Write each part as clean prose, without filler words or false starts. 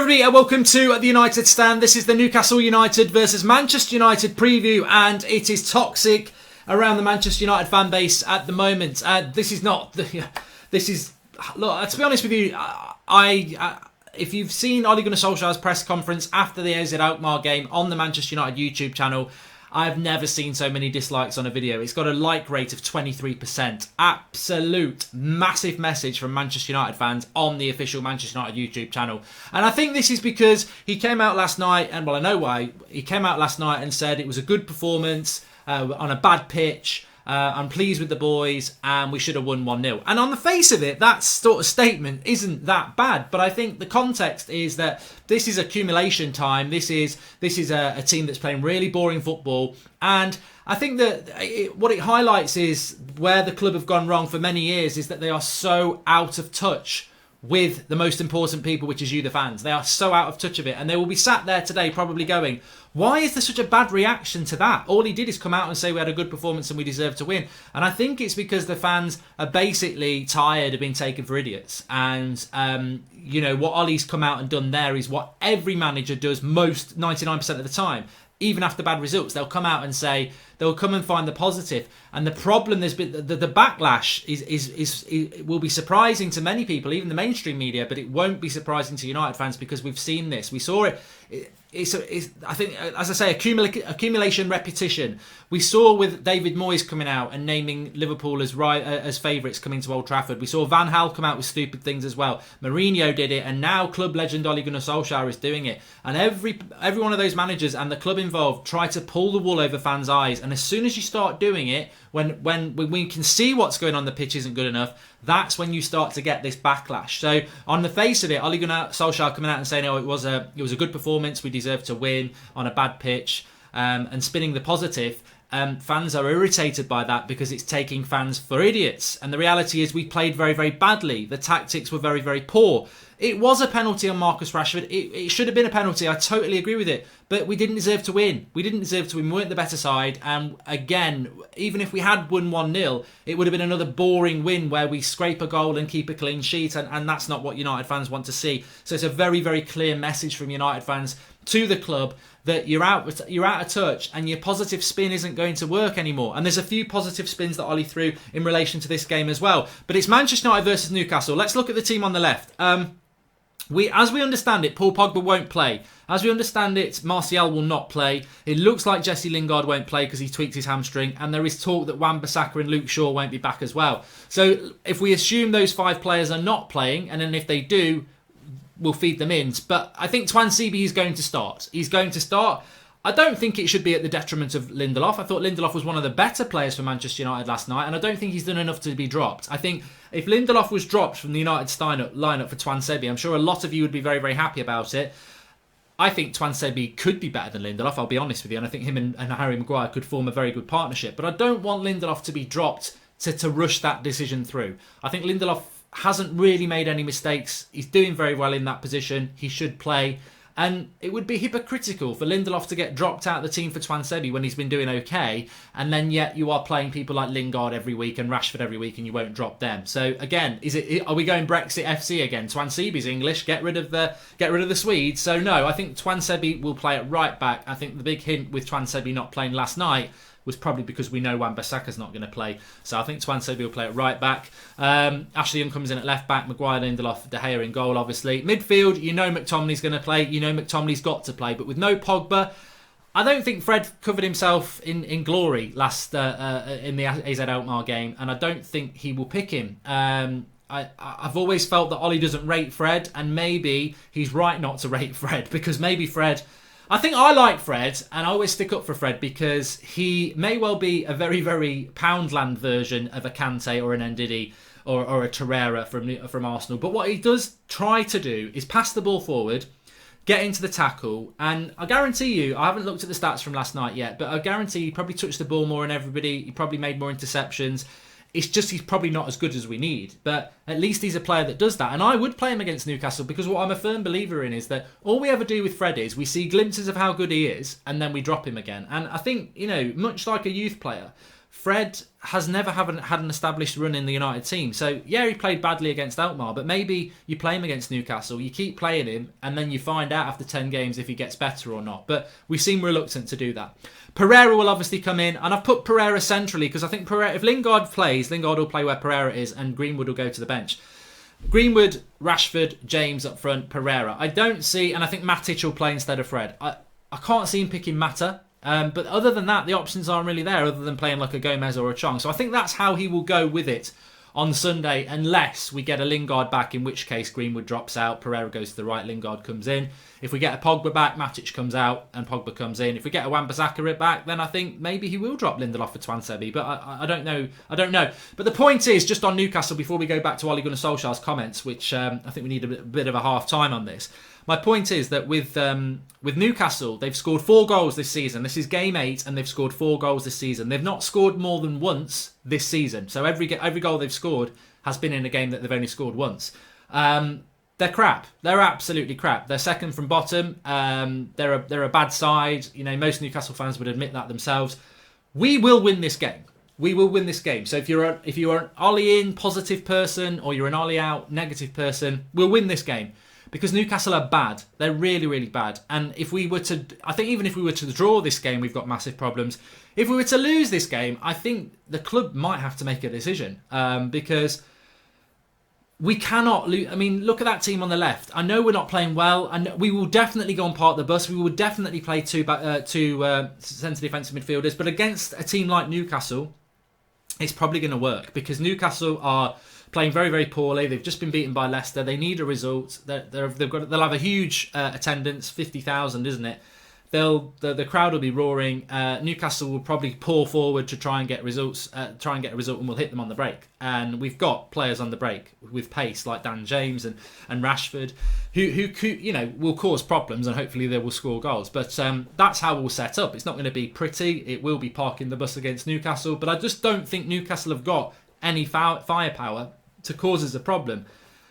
everybody, and welcome to the United Stand. This is the Newcastle United versus Manchester United preview, and it is toxic around the Manchester United fan base at the moment. This is not. This is. Look, to be honest with you, if you've seen Ole Gunnar Solskjaer's press conference after the AZ Alkmaar game on the Manchester United YouTube channel, I've never seen so many dislikes on a video. It's got a like rate of 23%. Absolute massive message from Manchester United fans on the official Manchester United YouTube channel. And I think this is because he came out last night, and well, I know why. He came out last night and said it was a good performance on a bad pitch. I'm pleased with the boys and we should have won 1-0. And on the face of it, that sort of statement isn't that bad. But I think the context is that this is accumulation time. This is a team that's playing really boring football. And I think that what it highlights is where the club have gone wrong for many years is that they are so out of touch with the most important people, which is you, the fans. They are so out of touch of it. And they will be sat there today probably going, why is there such a bad reaction to that? All he did is come out and say we had a good performance and we deserve to win. And I think it's because the fans are basically tired of being taken for idiots. And, what Ollie's come out and done there is what every manager does most 99% of the time. Even after bad results, they'll come out and say, they'll come and find the positive. And the problem there's been, the backlash is will be surprising to many people, even the mainstream media, but it won't be surprising to United fans because we've seen this. We saw it. It's I think, as I say, accumulation, repetition. We saw with David Moyes coming out and naming Liverpool as favourites coming to Old Trafford. We saw Van Gaal come out with stupid things as well. Mourinho did it, and now club legend Ole Gunnar Solskjaer is doing it. And every one of those managers and the club involved try to pull the wool over fans' eyes. And as soon as you start doing it, when we can see what's going on the pitch isn't good enough, that's when you start to get this backlash. So on the face of it, Ole Gunnar Solskjaer coming out and saying, "Oh, it was a good performance. We deserved to win on a bad pitch," and spinning the positive. Fans are irritated by that because it's taking fans for idiots. And the reality is we played very, very badly. The tactics were very, very poor. It was a penalty on Marcus Rashford. It should have been a penalty. I totally agree with it. But we didn't deserve to win. We weren't the better side. And again, even if we had won 1-0, it would have been another boring win where we scrape a goal and keep a clean sheet. And that's not what United fans want to see. So it's a very, very clear message from United fans to the club that you're out of touch and your positive spin isn't going to work anymore. And there's a few positive spins that Ollie threw in relation to this game as well. But it's Manchester United versus Newcastle. Let's look at the team on the left. As we understand it, Paul Pogba won't play. As we understand it, Martial will not play. It looks like Jesse Lingard won't play because he tweaked his hamstring. And there is talk that Wan-Bissaka and Luke Shaw won't be back as well. So if we assume those 5 players are not playing, and then if they do, we'll feed them in. But I think Twan-Sebi is going to start. He's going to start. I don't think it should be at the detriment of Lindelof. I thought Lindelof was one of the better players for Manchester United last night, and I don't think he's done enough to be dropped. I think if Lindelof was dropped from the United lineup for Twan-Sebi, I'm sure a lot of you would be very, very happy about it. I think Twan-Sebi could be better than Lindelof, I'll be honest with you, and I think him and Harry Maguire could form a very good partnership. But I don't want Lindelof to be dropped to rush that decision through. I think Lindelof hasn't really made any mistakes. He's doing very well in that position. He should play. And it would be hypocritical for Lindelof to get dropped out of the team for Twan-Sebi when he's been doing okay, and then yet you are playing people like Lingard every week and Rashford every week and you won't drop them. So again, are we going Brexit FC again? Twan-Sebi's English, get rid of the Swedes. So no, I think Twan-Sebi will play at right back. I think the big hint with Twan-Sebi not playing last night was probably because we know Wan-Bissaka's not going to play. So I think Twan-Sebi will play at right back. Ashley Young comes in at left back. Maguire, Lindelof, De Gea in goal, obviously. Midfield, you know McTominay's going to play. You know McTominay's got to play. But with no Pogba, I don't think Fred covered himself in glory last in the AZ Alkmaar game. And I don't think he will pick him. I've always felt that Ollie doesn't rate Fred. And maybe he's right not to rate Fred. Because maybe Fred... I think I like Fred, and I always stick up for Fred because he may well be a very, very Poundland version of a Kante or an Ndidi or a Pereira from Arsenal. But what he does try to do is pass the ball forward, get into the tackle, and I guarantee you, I haven't looked at the stats from last night yet, but I guarantee he probably touched the ball more than everybody. He probably made more interceptions. It's just he's probably not as good as we need. But at least he's a player that does that. And I would play him against Newcastle because what I'm a firm believer in is that all we ever do with Fred is we see glimpses of how good he is and then we drop him again. And I think, much like a youth player, Fred has never had an established run in the United team. So, yeah, he played badly against Alkmaar, but maybe you play him against Newcastle, you keep playing him, and then you find out after 10 games if he gets better or not. But we seem reluctant to do that. Pereira will obviously come in, and I've put Pereira centrally because I think Pereira, if Lingard plays, Lingard will play where Pereira is, and Greenwood will go to the bench. Greenwood, Rashford, James up front, Pereira. I don't see, and I think Matic will play instead of Fred. I can't see him picking Mata. But other than that, the options aren't really there other than playing like a Gomez or a Chong. So I think that's how he will go with it on Sunday, unless we get a Lingard back, in which case Greenwood drops out, Pereira goes to the right, Lingard comes in. If we get a Pogba back, Matic comes out and Pogba comes in. If we get a Wan-Bissaka back, then I think maybe he will drop Lindelof for Tuanzebe, but I don't know. But the point is, just on Newcastle, before we go back to Ole Gunnar Solskjaer's comments, which I think we need a bit of a half time on this. My point is that with Newcastle, they've scored 4 goals this season. This is game 8, and they've scored 4 goals this season. They've not scored more than once this season. So every goal they've scored has been in a game that they've only scored once. They're crap. They're absolutely crap. They're second from bottom. They're a bad side. You know, most Newcastle fans would admit that themselves. We will win this game. We will win this game. So if you're an Ollie in positive person or you're an Ollie out negative person, we'll win this game. Because Newcastle are bad. They're really, really bad. And if we were to... I think even if we were to draw this game, we've got massive problems. If we were to lose this game, I think the club might have to make a decision. Because we cannot lose... I mean, look at that team on the left. I know we're not playing well. And we will definitely go and park the bus. We will definitely play two centre defensive midfielders. But against a team like Newcastle, it's probably going to work. Because Newcastle are... playing very, very poorly. They've just been beaten by Leicester. They need a result. They'll have a huge attendance, 50,000, isn't it? The crowd will be roaring. Newcastle will probably pour forward to try and get results. Try and get a result, and we'll hit them on the break. And we've got players on the break with pace like Dan James and Rashford, who will cause problems, and hopefully they will score goals. But that's how we'll set up. It's not going to be pretty. It will be parking the bus against Newcastle, but I just don't think Newcastle have got any firepower to cause us a problem.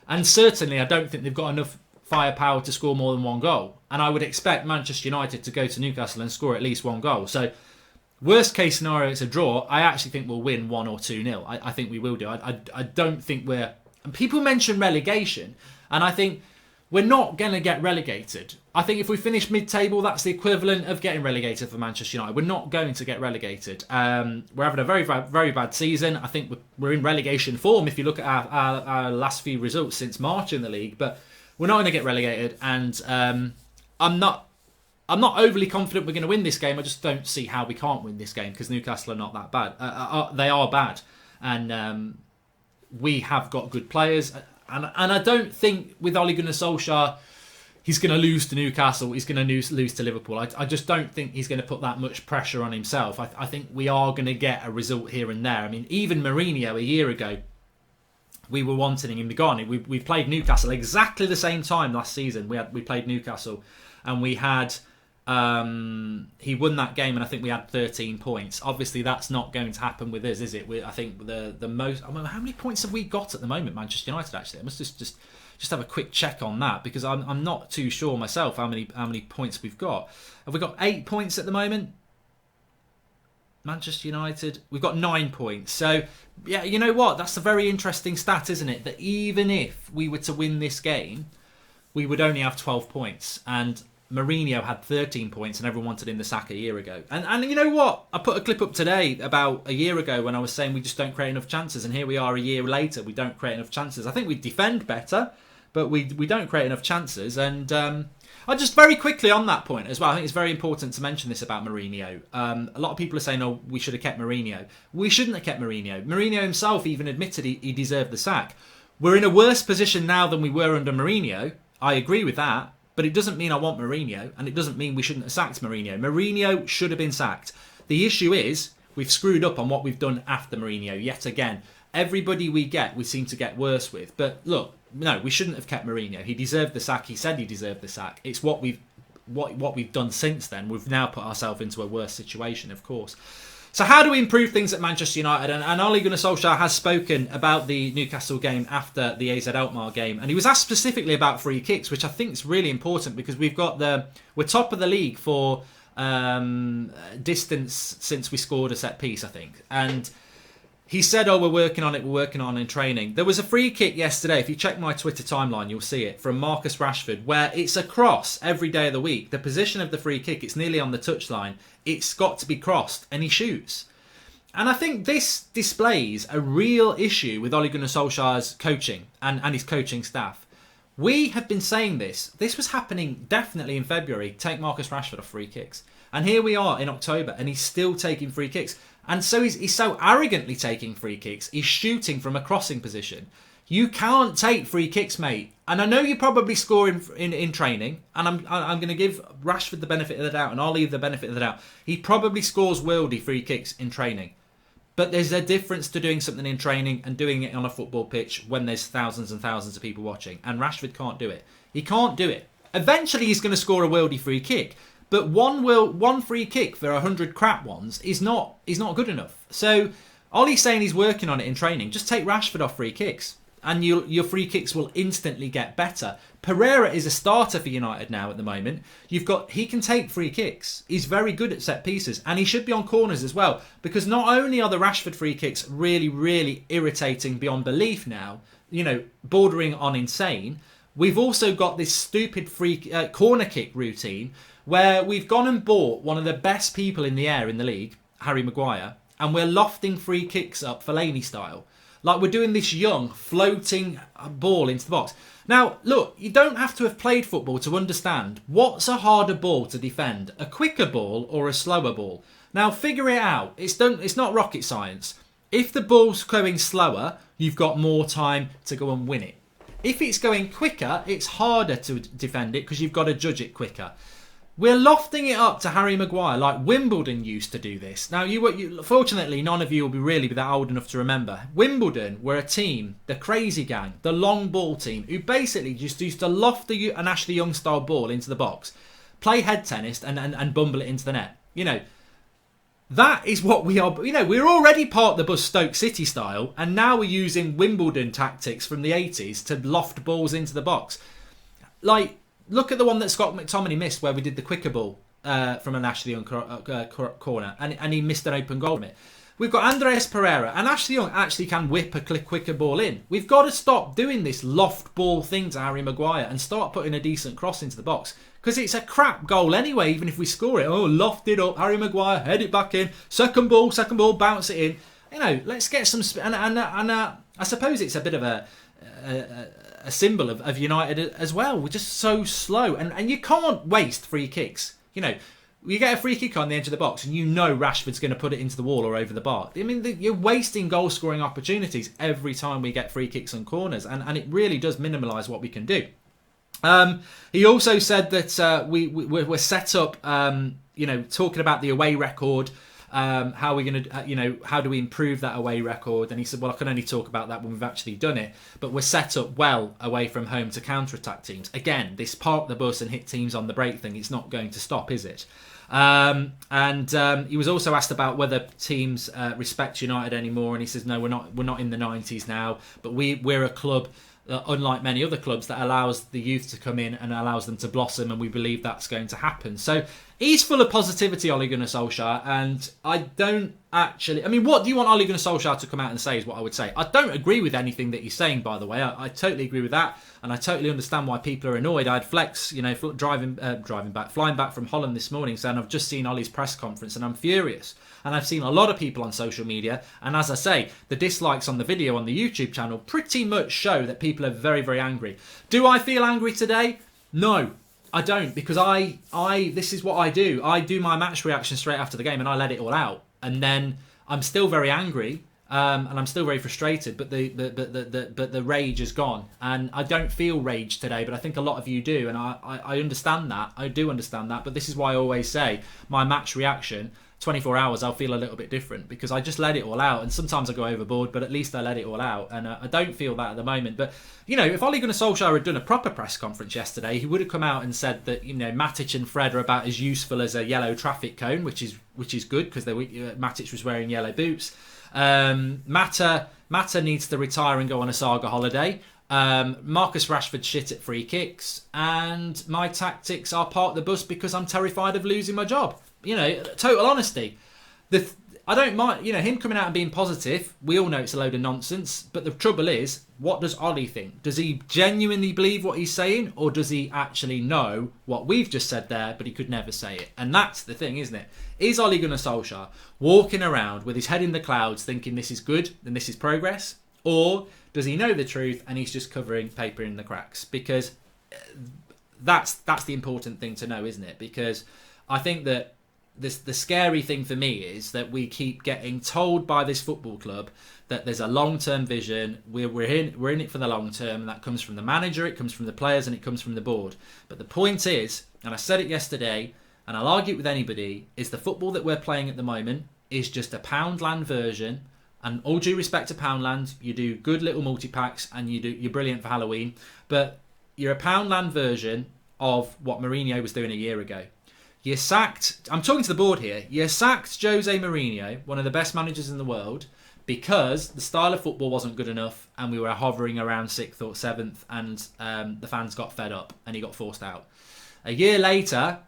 And certainly I don't think they've got enough firepower to score more than 1 goal. And I would expect Manchester United to go to Newcastle and score at least 1 goal. So worst case scenario, it's a draw. I actually think we'll win 1 or 2-0. I think we will do. I don't think we're... And people mention relegation, and I think we're not going to get relegated. I think if we finish mid-table, that's the equivalent of getting relegated for Manchester United. We're not going to get relegated. We're having a very, very bad season. I think we're in relegation form if you look at our last few results since March in the league. But we're not going to get relegated. And I'm not overly confident we're going to win this game. I just don't see how we can't win this game because Newcastle are not that bad. They are bad. And we have got good players. And I don't think with Ole Gunnar Solskjaer, he's going to lose to Newcastle, he's going to lose to Liverpool. I just don't think he's going to put that much pressure on himself. I think we are going to get a result here and there. I mean, even Mourinho a year ago, we were wanting him to go on. We played Newcastle exactly the same time last season. We played Newcastle and we had... he won that game and I think we had 13 points. Obviously that's not going to happen with us, is it? I think the most... I mean, how many points have we got at the moment, Manchester United, actually? I must just have a quick check on that because I'm not too sure myself how many points we've got. Have we got 8 points at the moment? Manchester United, we've got 9 points. So, yeah, you know what? That's a very interesting stat, isn't it? That even if we were to win this game, we would only have 12 points. And Mourinho had 13 points and everyone wanted him the sack a year ago. And you know what? I put a clip up today about a year ago when I was saying we just don't create enough chances. And here we are a year later, we don't create enough chances. I think we defend better, but we don't create enough chances. And I just very quickly on that point as well, I think it's very important to mention this about Mourinho. A lot of people are saying, oh, we should have kept Mourinho. We shouldn't have kept Mourinho. Mourinho himself even admitted he deserved the sack. We're in a worse position now than we were under Mourinho. I agree with that. But it doesn't mean I want Mourinho, and it doesn't mean we shouldn't have sacked Mourinho. Mourinho should have been sacked. The issue is we've screwed up on what we've done after Mourinho yet again. Everybody we seem to get worse with. But look, no, we shouldn't have kept Mourinho. He deserved the sack. He said he deserved the sack. It's what we've done since then. We've now put ourselves into a worse situation, of course. So how do we improve things at Manchester United? And Ole Gunnar Solskjaer has spoken about the Newcastle game after the AZ Alkmaar game. And he was asked specifically about free kicks, which I think is really important because we're top of the league for distance since we scored a set piece, I think. And he said, oh, we're working on it in training. There was a free kick yesterday. If you check my Twitter timeline, you'll see it, from Marcus Rashford, where it's a cross every day of the week. The position of the free kick, it's nearly on the touchline. It's got to be crossed, and he shoots. And I think this displays a real issue with Ole Gunnar Solskjaer's coaching and his coaching staff. We have been saying this. This was happening definitely in February. Take Marcus Rashford off free kicks. And here we are in October, and he's still taking free kicks. And so he's so arrogantly taking free kicks. He's shooting from a crossing position. You can't take free kicks, mate. And I know you probably score in training. And I'm going to give Rashford the benefit of the doubt, and Ollie the benefit of the doubt. He probably scores worldy free kicks in training. But there's a difference to doing something in training and doing it on a football pitch when there's thousands and thousands of people watching. And Rashford can't do it. He can't do it. Eventually he's going to score a worldy free kick. But one free kick for 100 crap ones is not good enough. So Ollie's saying he's working on it in training. Just take Rashford off free kicks, and your free kicks will instantly get better. Pereira is a starter for United now at the moment. He can take free kicks. He's very good at set pieces, and he should be on corners as well. Because not only are the Rashford free kicks really, really irritating beyond belief now, bordering on insane, we've also got this stupid corner kick routine where we've gone and bought one of the best people in the air in the league, Harry Maguire, and we're lofting free kicks up Fellaini style. Like we're doing this young, floating ball into the box. Now, look, you don't have to have played football to understand what's a harder ball to defend, a quicker ball or a slower ball. Now, figure it out. It's not rocket science. If the ball's going slower, you've got more time to go and win it. If it's going quicker, it's harder to defend it because you've got to judge it quicker. We're lofting it up to Harry Maguire like Wimbledon used to do this. Now, fortunately, none of you will be that old enough to remember. Wimbledon were a team, the crazy gang, the long ball team, who basically just used to loft an Ashley Young style ball into the box, play head tennis and bumble it into the net. That is what we are. We're already part of the bus Stoke City style, and now we're using Wimbledon tactics from the 80s to loft balls into the box. Look at the one that Scott McTominay missed where we did the quicker ball from an Ashley Young corner and he missed an open goal from it. We've got Andreas Pereira, and Ashley Young actually can whip a quicker ball in. We've got to stop doing this loft ball thing to Harry Maguire and start putting a decent cross into the box, because it's a crap goal anyway, even if we score it. Oh, loft it up, Harry Maguire, head it back in, second ball, bounce it in. Let's get some... And I suppose it's a bit of a symbol of United as well. We're just so slow, and you can't waste free kicks. You get a free kick on the edge of the box and Rashford's going to put it into the wall or over the bar. I mean, you're wasting goal scoring opportunities every time we get free kicks and corners, and it really does minimalise what we can do. He also said that we're set up, talking about the away record. How are we going to, how do we improve that away record? And he said, well, I can only talk about that when we've actually done it. But we're set up well away from home to counter-attack teams. Again, this park the bus and hit teams on the break thing, it's not going to stop, is it? He was also asked about whether teams respect United anymore. And he says, no, we're not in the 90s now. But we're a club, unlike many other clubs, that allows the youth to come in and allows them to blossom, and we believe that's going to happen. So he's full of positivity, Ole Gunnar Solskjaer, and I don't actually... I mean, what do you want Ole Gunnar Solskjaer to come out and say is what I would say. I don't agree with anything that he's saying, by the way. I totally agree with that, and I totally understand why people are annoyed. I had Flex, flying back from Holland this morning, saying, I've just seen Ollie's press conference and I'm furious. And I've seen a lot of people on social media, and as I say, the dislikes on the video on the YouTube channel pretty much show that people are very, very angry. Do I feel angry today? No, I don't, because this is what I do. I do my match reaction straight after the game and I let it all out. And then I'm still very angry, and I'm still very frustrated, but the rage is gone. And I don't feel rage today, but I think a lot of you do, and I understand that. I do understand that, but this is why I always say my match reaction, 24 hours, I'll feel a little bit different, because I just let it all out, and sometimes I go overboard, but at least I let it all out, and I don't feel that at the moment. But if Ole Gunnar Solskjaer had done a proper press conference yesterday, he would have come out and said that Matic and Fred are about as useful as a yellow traffic cone, which is good, because Matic was wearing yellow boots. Mata needs to retire and go on a saga holiday. Marcus Rashford shit at free kicks, and my tactics are part of the bus because I'm terrified of losing my job. Total honesty. I don't mind, him coming out and being positive. We all know it's a load of nonsense. But the trouble is, what does Ollie think? Does he genuinely believe what he's saying? Or does he actually know what we've just said there, but he could never say it? And that's the thing, isn't it? Is Ole Gunnar Solskjaer walking around with his head in the clouds thinking this is good and this is progress? Or does he know the truth and he's just covering paper in the cracks? Because that's the important thing to know, isn't it? Because I think that the scary thing for me is that we keep getting told by this football club that there's a long-term vision. We're in it for the long term, and that comes from the manager, it comes from the players, and it comes from the board. But the point is, and I said it yesterday, and I'll argue it with anybody, is the football that we're playing at the moment is just a Poundland version. And all due respect to Poundland, you do good little multi-packs and you're brilliant for Halloween, but you're a Poundland version of what Mourinho was doing a year ago. You sacked, I'm talking to the board here, you sacked Jose Mourinho, one of the best managers in the world, because the style of football wasn't good enough and we were hovering around 6th or 7th, and the fans got fed up and he got forced out. A year later,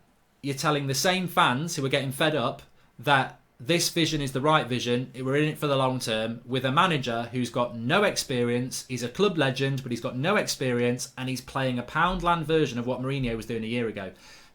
you're telling the same fans who are getting fed up that this vision is the right vision, we're in it for the long term, with a manager who's got no experience. He's a club legend, but he's got no experience, and he's playing a Poundland version of what Mourinho was doing a year ago.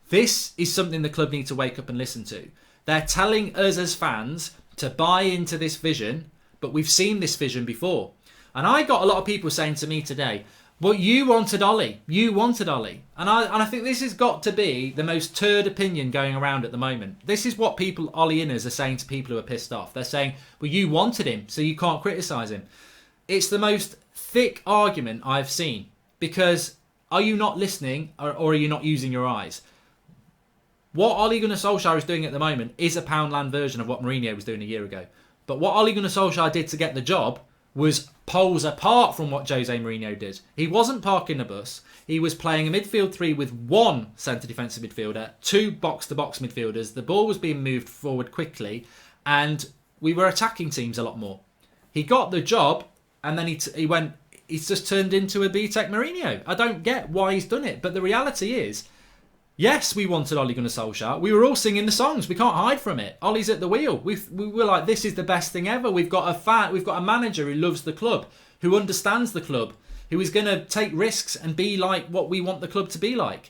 This is something the club need to wake up and listen to. They're telling us as fans to buy into this vision, but we've seen this vision before. And I got a lot of people saying to me today, well, you wanted Ollie. You wanted Ollie. And I think this has got to be the most turd opinion going around at the moment. This is what people, Ollie-inners, are saying to people who are pissed off. They're saying, well, you wanted him, so you can't criticise him. It's the most thick argument I've seen. Because are you not listening or are you not using your eyes? What Ole Gunnar Solskjaer is doing at the moment is a Poundland version of what Mourinho was doing a year ago. But what Ole Gunnar Solskjaer did to get the job was poles apart from what Jose Mourinho did. He wasn't parking the bus. He was playing a midfield three with one centre defensive midfielder, two box-to-box midfielders. The ball was being moved forward quickly, and we were attacking teams a lot more. He got the job, and then he's just turned into a B-Tech Mourinho. I don't get why he's done it, but the reality is, yes, we wanted Ole Gunnar Solskjaer. We were all singing the songs. We can't hide from it. Ollie's at the wheel. We were like, this is the best thing ever. We've got a manager who loves the club, who understands the club, who is going to take risks and be like what we want the club to be like.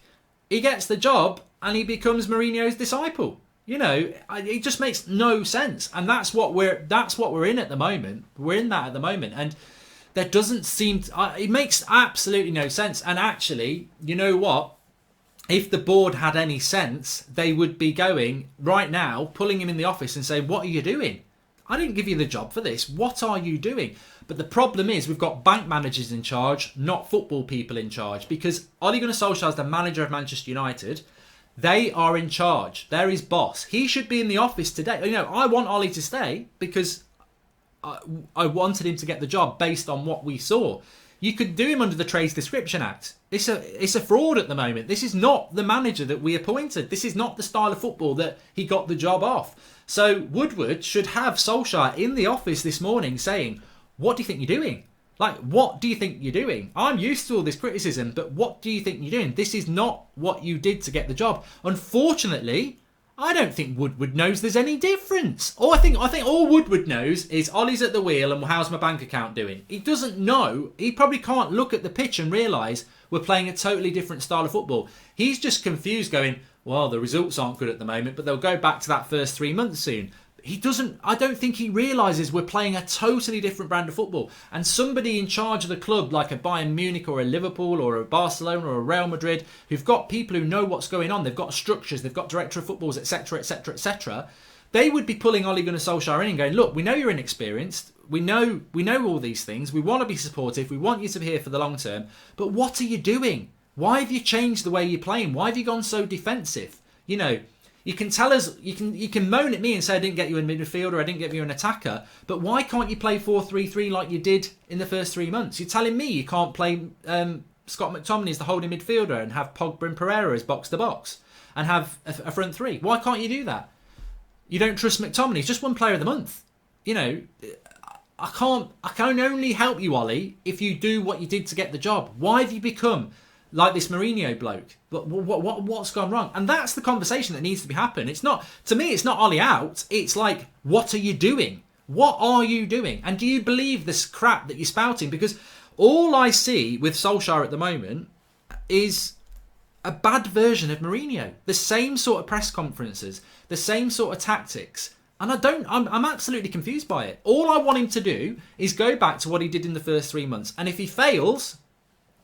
He gets the job and he becomes Mourinho's disciple. It just makes no sense. And that's what we're in at the moment. We're in that at the moment. And there doesn't seem it makes absolutely no sense. And actually, you know what? If the board had any sense, they would be going right now, pulling him in the office and saying, what are you doing? I didn't give you the job for this. What are you doing? But the problem is we've got bank managers in charge, not football people in charge. Because Ole Gunnar Solskjaer is the manager of Manchester United. They are in charge. They're his boss. He should be in the office today. I want Ollie to stay because I wanted him to get the job based on what we saw. You could do him under the Trades Description Act. It's a fraud at the moment. This is not the manager that we appointed. This is not the style of football that he got the job off. So Woodward should have Solskjaer in the office this morning saying, what do you think you're doing? What do you think you're doing? I'm used to all this criticism, but what do you think you're doing? This is not what you did to get the job. Unfortunately, I don't think Woodward knows there's any difference. I think all Woodward knows is Ollie's at the wheel and how's my bank account doing. He doesn't know. He probably can't look at the pitch and realise we're playing a totally different style of football. He's just confused going, well, the results aren't good at the moment, but they'll go back to that first 3 months soon. I don't think he realises we're playing a totally different brand of football. And somebody in charge of the club, like a Bayern Munich or a Liverpool or a Barcelona or a Real Madrid, who've got people who know what's going on, they've got structures, they've got director of footballs, etc., etc., etc., they would be pulling Ole Gunnar Solskjaer in and going, look, we know you're inexperienced, we know all these things, we want to be supportive, we want you to be here for the long term, but what are you doing? Why have you changed the way you're playing? Why have you gone so defensive? You can tell us, you can moan at me and say I didn't get you a midfielder, I didn't get you an attacker, but why can't you play 4-3-3 like you did in the first 3 months? You're telling me you can't play Scott McTominay as the holding midfielder and have Pogba and Pereira as box-to-box and have a front three. Why can't you do that? You don't trust McTominay. He's just one player of the month. I can only help you, Ollie, if you do what you did to get the job. Why have you become like this Mourinho bloke? What's gone wrong? And that's the conversation that needs to be happening. It's not, to me, it's not Ollie out. It's like, what are you doing? What are you doing? And do you believe this crap that you're spouting? Because all I see with Solskjaer at the moment is a bad version of Mourinho. The same sort of press conferences, the same sort of tactics. And I'm absolutely confused by it. All I want him to do is go back to what he did in the first 3 months. And if he fails,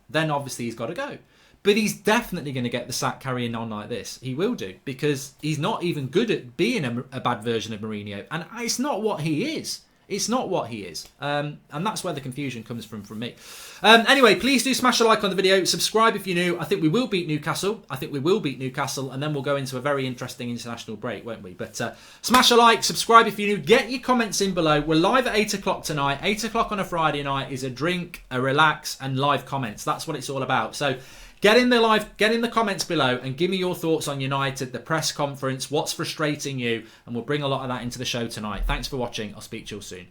then obviously he's got to go. But he's definitely going to get the sack carrying on like this. He will do, because he's not even good at being a bad version of Mourinho. And it's not what he is. It's not what he is. And that's where the confusion comes from me. Anyway, please do smash a like on the video. Subscribe if you're new. I think we will beat Newcastle. And then we'll go into a very interesting international break, won't we? But smash a like, subscribe if you're new. Get your comments in below. We're live at 8 o'clock tonight. 8 o'clock on a Friday night is a drink, a relax, and live comments. That's what it's all about. So get in the comments below and give me your thoughts on United, the press conference, what's frustrating you, and we'll bring a lot of that into the show tonight. Thanks for watching. I'll speak to you all soon.